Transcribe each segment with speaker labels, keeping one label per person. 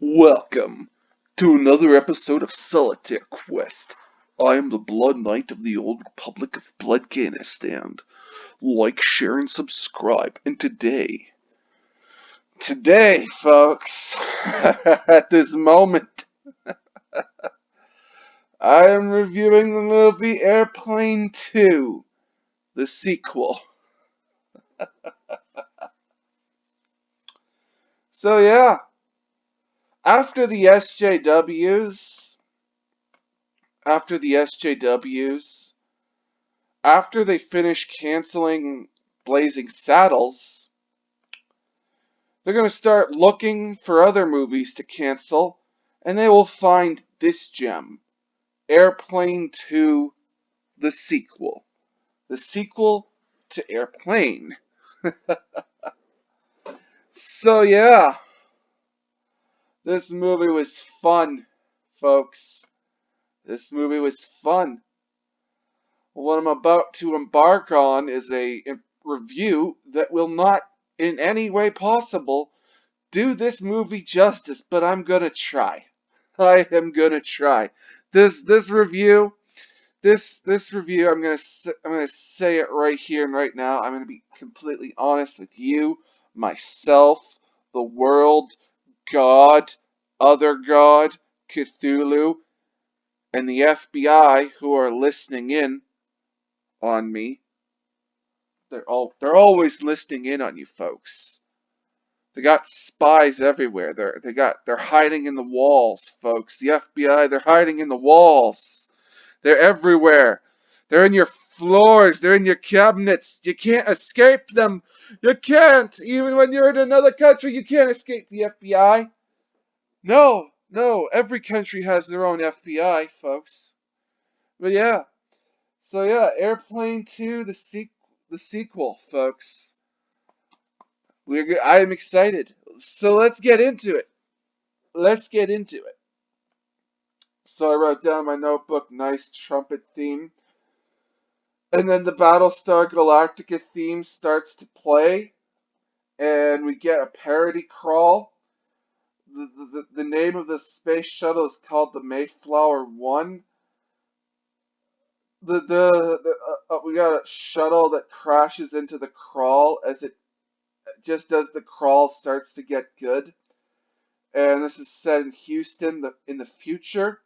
Speaker 1: Welcome to another episode of Solitaire Quest. I am the Blood Knight of the Old Republic of Bloodganistan. Like, share, and subscribe. And today, folks, at this moment, I am reviewing the movie Airplane 2, the sequel. So yeah, after the SJWs, after the SJWs, after they finish canceling Blazing Saddles, they're going to start looking for other movies to cancel, and they will find this gem, Airplane 2, the sequel. The sequel to Airplane. So yeah, this movie was fun, folks. This movie was fun. What I'm about to embark on is a review that will not in any way possible do this movie justice, but I'm gonna try. I am gonna try. This review, this review, I'm gonna say it right here and right now. I'm gonna be completely honest with you, myself, the world, God, other God, Cthulhu, and the FBI who are listening in on me. They're always listening in on you folks. They got spies everywhere. They're hiding in the walls, folks. The FBI, they're hiding in the walls. They're everywhere. They're in your floors. They're in your cabinets. You can't escape them. You can't. Even when you're in another country, you can't escape the FBI. No, no. Every country has their own FBI, folks. But yeah. So yeah, Airplane 2, the sequel, folks. I am excited. So let's get into it. Let's get into it. So I wrote down in my notebook, nice trumpet theme. And then the Battlestar Galactica theme starts to play. And we get a parody crawl. The name of the space shuttle is called the Mayflower 1. We got a shuttle that crashes into the crawl just as the crawl starts to get good. And this is set in Houston in the future.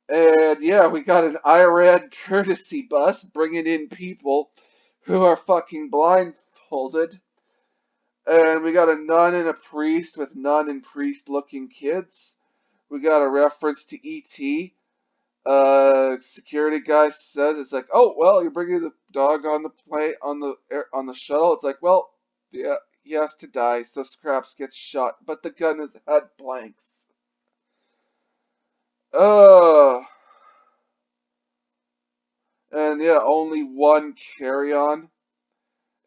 Speaker 1: And yeah, we got an IRAD courtesy bus bringing in people who are fucking blindfolded. And we got a nun and a priest with nun and priest looking kids. We got a reference to E.T. Security guy says it's like, oh well, you're bringing the dog on the plane on the shuttle. It's like, well, yeah, he has to die, so Scraps gets shot, but the gun is head blanks. Uh, and yeah, only one carry-on.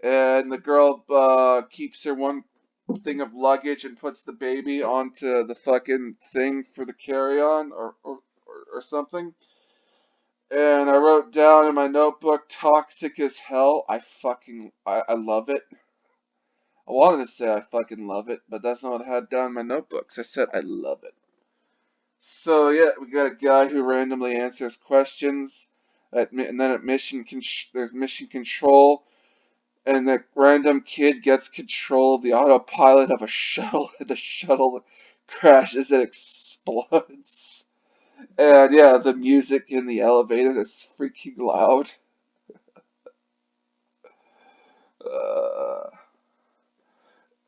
Speaker 1: And the girl keeps her one thing of luggage and puts the baby onto the fucking thing for the carry-on or something. And I wrote down in my notebook, toxic as hell. I love it. I wanted to say I fucking love it, but that's not what I had down in my notebooks. I said I love it. So yeah, we got a guy who randomly answers questions, and then there's mission control, and the random kid gets control of the autopilot of a shuttle, and the shuttle crashes and explodes. And yeah, the music in the elevator is freaking loud. Uh,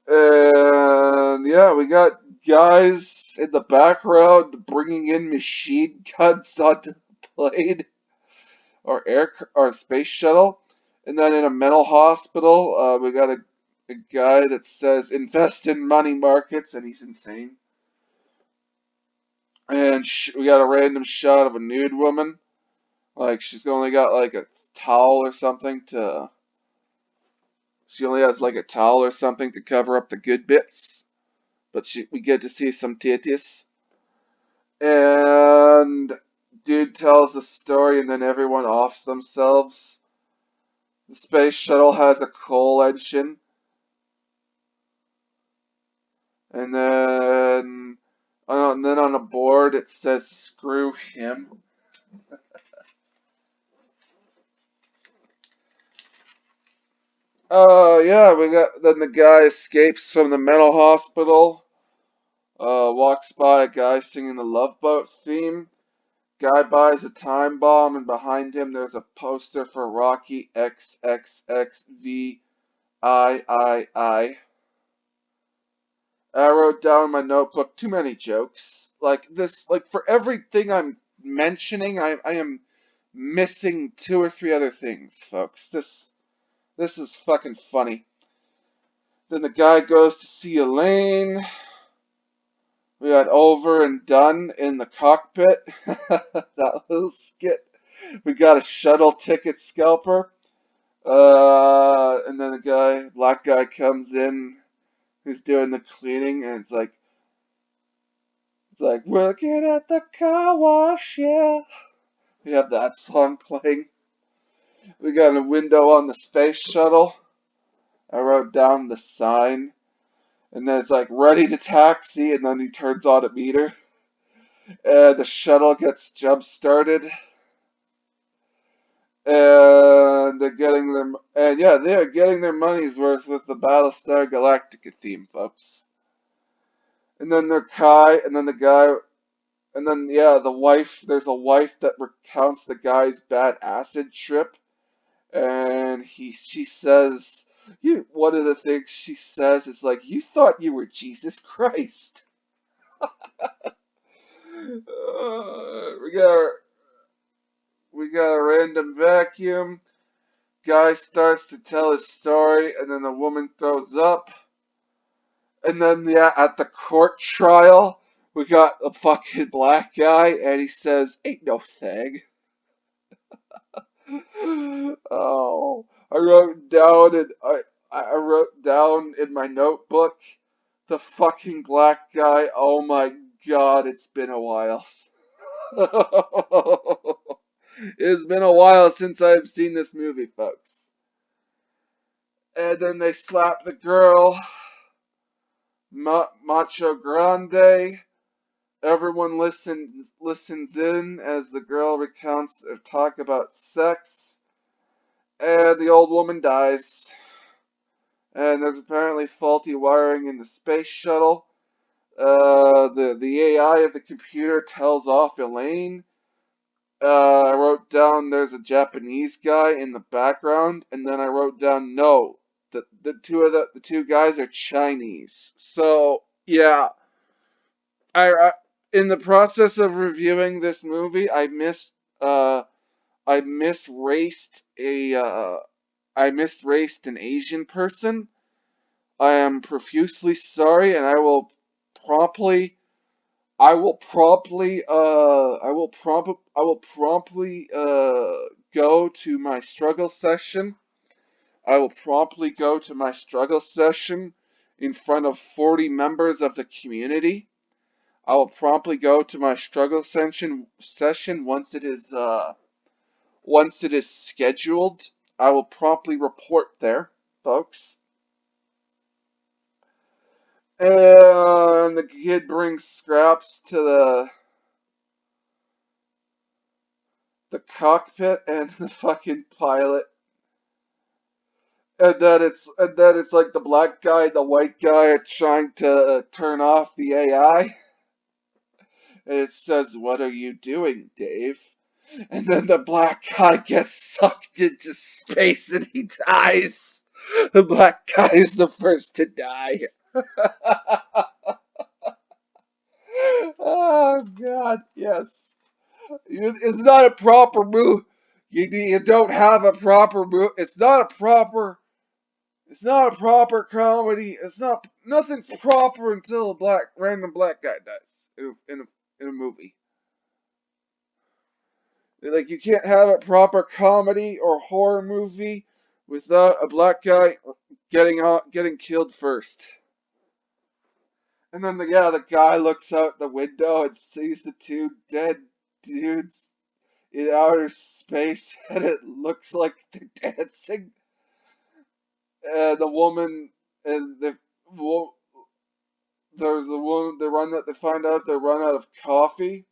Speaker 1: and yeah, we got guys in the background bringing in machine guns onto the plane or space shuttle. And then in a mental hospital, we got a guy that says invest in money markets, and he's insane. And we got a random shot of a nude woman, like she's only got like a towel or something to. She only has like a towel or something to cover up the good bits, but we get to see some titties. And dude tells a story, and then everyone offs themselves. The space shuttle has a coal engine. And then on a board. It says "Screw him." Yeah, then the guy escapes from the mental hospital. Walks by a guy singing the Love Boat theme. Guy buys a time bomb, and behind him there's a poster for Rocky XXXVIII. I wrote down in my notebook too many jokes. Like this, like for everything I'm mentioning, I am missing two or three other things, folks. This is fucking funny. Then the guy goes to see Elaine. We got Over and Done in the cockpit. That little skit. We got a shuttle ticket scalper. And then the black guy comes in who's doing the cleaning, and it's like working at the car wash, yeah. We have that song playing. We got a window on the space shuttle. I wrote down the sign, and then it's like ready to taxi, and then he turns on a meter, and the shuttle gets jump started, and they are getting their money's worth with the Battlestar Galactica theme, folks. And then the wife, there's a wife that recounts the guy's bad acid trip, and she says, one of the things she says is like, "You thought you were Jesus Christ." We got a random vacuum. Guy starts to tell his story, and then the woman throws up. And then, at the court trial, we got a fucking black guy, and he says, "Ain't no thing." Oh, I wrote down in my notebook, the fucking black guy. Oh my God, it's been a while. It's been a while since I've seen this movie, folks. And then they slap the girl, Macho Grande. Everyone listens in as the girl recounts or talk about sex, and the old woman dies. And there's apparently faulty wiring in the space shuttle. The AI of the computer tells off Elaine. I wrote down there's a Japanese guy in the background, and then I wrote down no, the two guys are Chinese. So yeah, I in the process of reviewing this movie, I misraced an Asian person. I am profusely sorry, and promptly I will promptly go to my struggle session. I will promptly go to my struggle session in front of 40 members of the community. I will promptly go to my struggle session once it is scheduled. I will promptly report there, folks. And the kid brings scraps to the cockpit and the fucking pilot. And then it's like the black guy and the white guy are trying to turn off the AI. And it says, "What are you doing, Dave?" And then the black guy gets sucked into space and he dies. The black guy is the first to die. Oh God, yes. It's not a proper move. You don't have a proper move. It's not a proper comedy. Nothing's proper until a random black guy dies in a movie. Like, you can't have a proper comedy or horror movie without a black guy getting killed first. And then the guy looks out the window and sees the two dead dudes in outer space, and it looks like they're dancing. And the woman and the there's a woman. They find out they run out of coffee,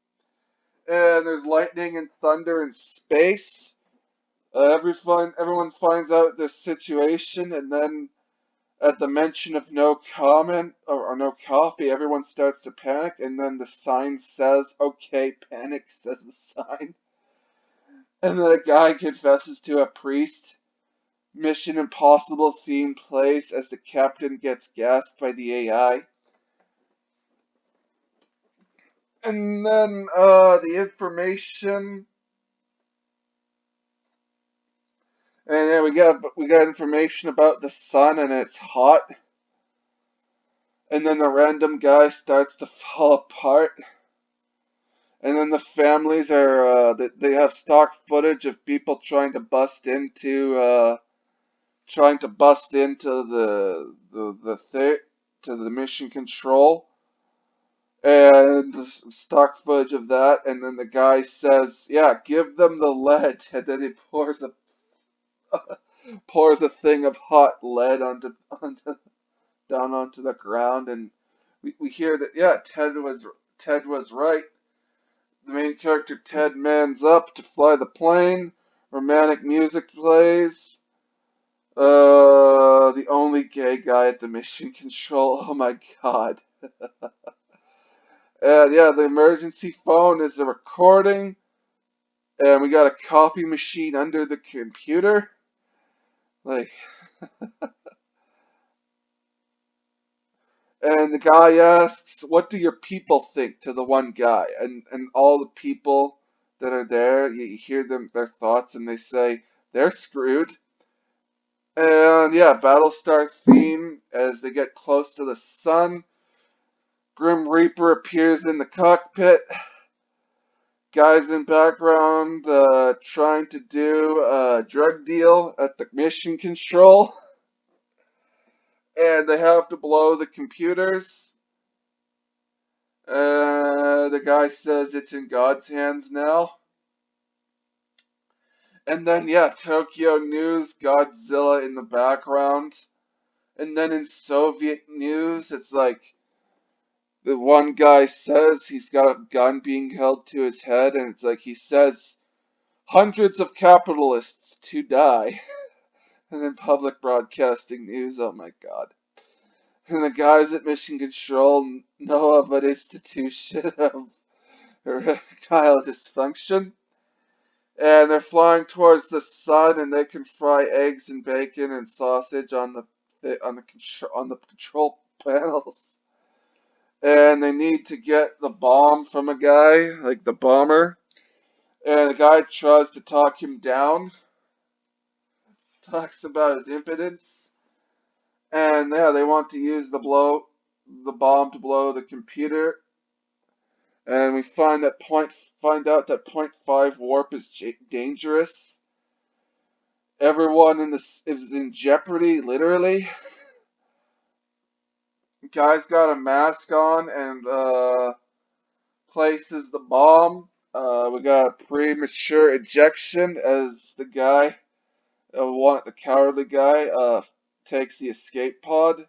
Speaker 1: and there's lightning and thunder in space. Everyone finds out this situation, and then at the mention of no comment or no coffee, everyone starts to panic, and then the sign says, "Okay, panic," says the sign. And then a guy confesses to a priest. Mission Impossible theme plays as the captain gets gassed by the AI. And then the information, and then we got information about the sun, and it's hot. And then the random guy starts to fall apart. And then the families they have stock footage of people trying to bust into to the mission control, and stock footage of that. And then the guy says, "Yeah, give them the lead," and then he pours a thing of hot lead down onto the ground, and we hear that, yeah, Ted was right. The main character Ted mans up to fly the plane. Romantic music plays. The only gay guy at the mission control. Oh my god. And yeah, the emergency phone is a recording. And we got a coffee machine under the computer. Like, and the guy asks, "What do your people think?" to the one guy. And all the people that are there, you hear their thoughts, and they say, "They're screwed." And yeah, Battlestar theme as they get close to the sun. Grim Reaper appears in the cockpit. Guys in background trying to do a drug deal at the mission control. And they have to blow the computers. The guy says it's in God's hands now. And then, yeah, Tokyo news, Godzilla in the background. And then in Soviet news, it's like the one guy says he's got a gun being held to his head, and it's like he says, "Hundreds of capitalists to die." And then public broadcasting news, oh my god. And the guys at Mission Control know of an institution of erectile dysfunction. And they're flying towards the sun, and they can fry eggs and bacon and sausage on the control panels. And they need to get the bomb from a guy, like the bomber. And the guy tries to talk him down, talks about his impotence. And yeah, they want to use the bomb to blow the computer. And we find out that .5 warp is dangerous. Everyone is in jeopardy, literally. Guy's got a mask on and places the bomb. We got a premature ejection as the cowardly guy, takes the escape pod.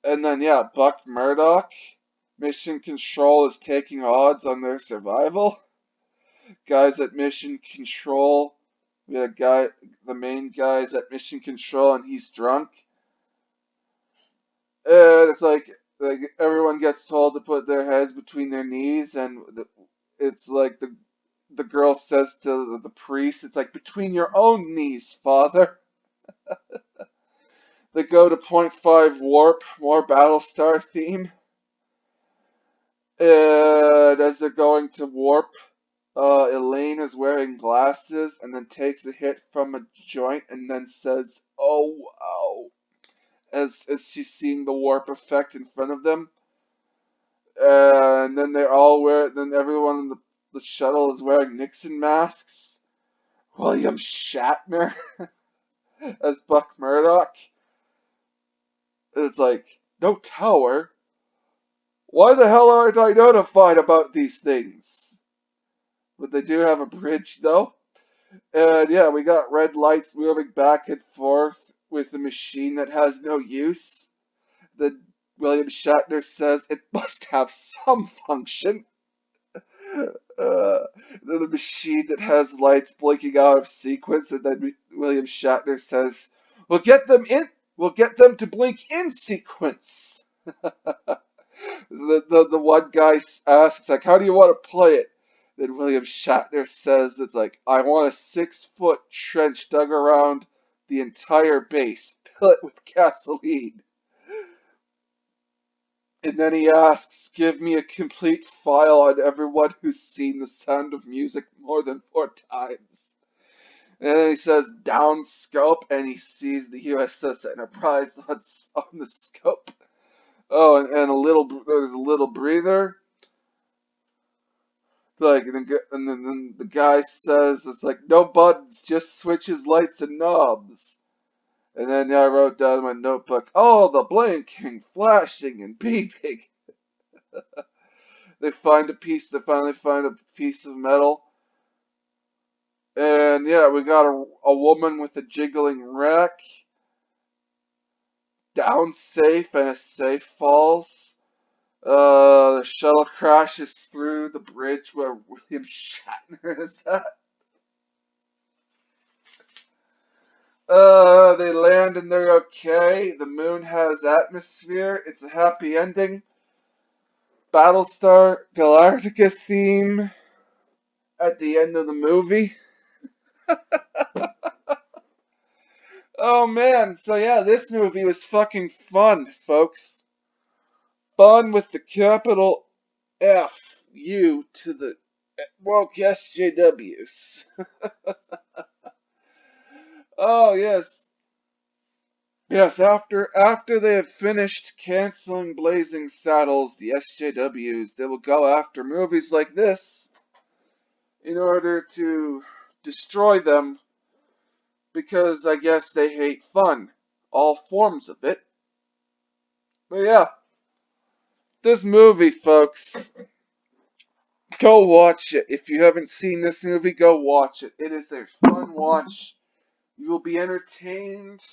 Speaker 1: And then, yeah, Buck Murdoch. Mission Control is taking odds on their survival. Guys at Mission Control. We got the main guy is at Mission Control, and he's drunk. And it's like everyone gets told to put their heads between their knees, and it's like the girl says to the priest, it's like, "Between your own knees, father." They go to .5 warp, more Battlestar theme. And as they're going to warp, Elaine is wearing glasses and then takes a hit from a joint and then says, "Oh wow," as she's seeing the warp effect in front of them. And then then everyone in the shuttle is wearing Nixon masks. William Shatner as Buck Murdoch. And it's like, no tower? Why the hell aren't I notified about these things? But they do have a bridge, though. And yeah, we got red lights moving back and forth with the machine that has no use. The William Shatner says it must have some function. The machine that has lights blinking out of sequence, and then William Shatner says, "We'll get them in. We'll get them to blink in sequence." The one guy asks, like, "How do you want to play it?" Then William Shatner says, "It's like, I want a 6-foot trench dug around the entire base, fill it with gasoline." And then he asks, "Give me a complete file on everyone who's seen The Sound of Music more than 4 times." And then he says, "Down scope," and he sees the USS Enterprise on the scope. Oh, and there's a little breather. Like, and then the guy says, it's like, "No buttons, just switches, lights, and knobs." And then I wrote down in my notebook, "Oh, the blinking, flashing, and beeping." They finally find a piece of metal. And yeah, we got a woman with a jiggling rack. Down safe, and a safe falls. The shuttle crashes through the bridge where William Shatner is at. They land and they're okay. The moon has atmosphere. It's a happy ending. Battlestar Galactica theme at the end of the movie. Oh man, so yeah, this movie was fucking fun, folks. Fun with the capital F U to the woke SJWs. Oh yes. Yes, after they have finished canceling Blazing Saddles, the SJWs, they will go after movies like this in order to destroy them because I guess they hate fun, all forms of it. But yeah, this movie, folks, go watch it. If you haven't seen this movie, go watch it. It is a fun watch. You will be entertained.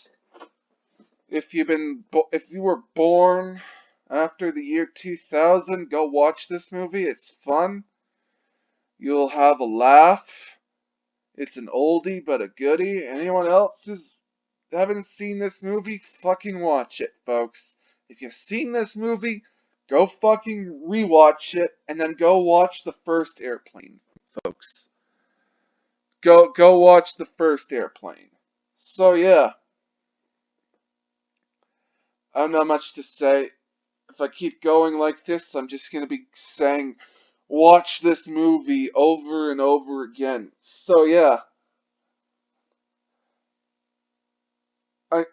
Speaker 1: If you were born after the year 2000, go watch this movie. It's fun. You'll have a laugh. It's an oldie but a goodie. Anyone else who's haven't seen this movie, fucking watch it, folks. If you've seen this movie, go fucking rewatch it and then go watch the first Airplane, folks. Go watch the first Airplane. So yeah, I have not much to say. If I keep going like this, I'm just gonna be saying, watch this movie over and over again. So yeah,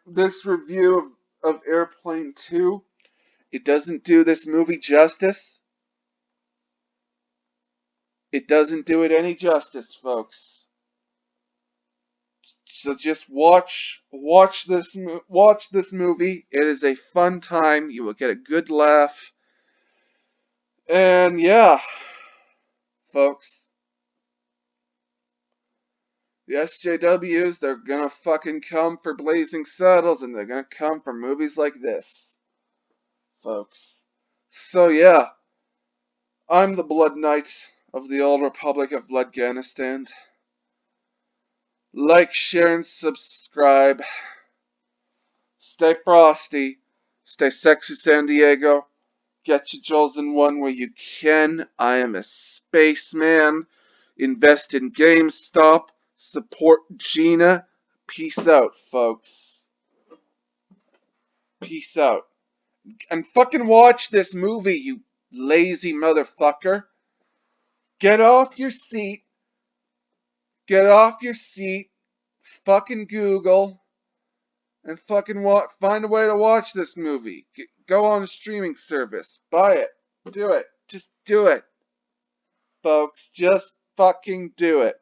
Speaker 1: this review of Airplane 2, it doesn't do this movie justice. It doesn't do it any justice, folks. So just watch this movie. It is a fun time. You will get a good laugh. And yeah, folks, the SJWs, they're gonna fucking come for Blazing Saddles, and they're gonna come for movies like this, folks. So yeah, I'm the Blood Knight of the Old Republic of Bloodganistan. Like, share, and subscribe. Stay frosty. Stay sexy, San Diego. Get your jewels in one where you can. I am a spaceman. Invest in GameStop. Support Gina. Peace out, folks. Peace out. And fucking watch this movie, you lazy motherfucker. Get off your seat. Get off your seat. Fucking Google. And fucking find a way to watch this movie. Go on a streaming service. Buy it. Do it. Just do it. Folks, just fucking do it.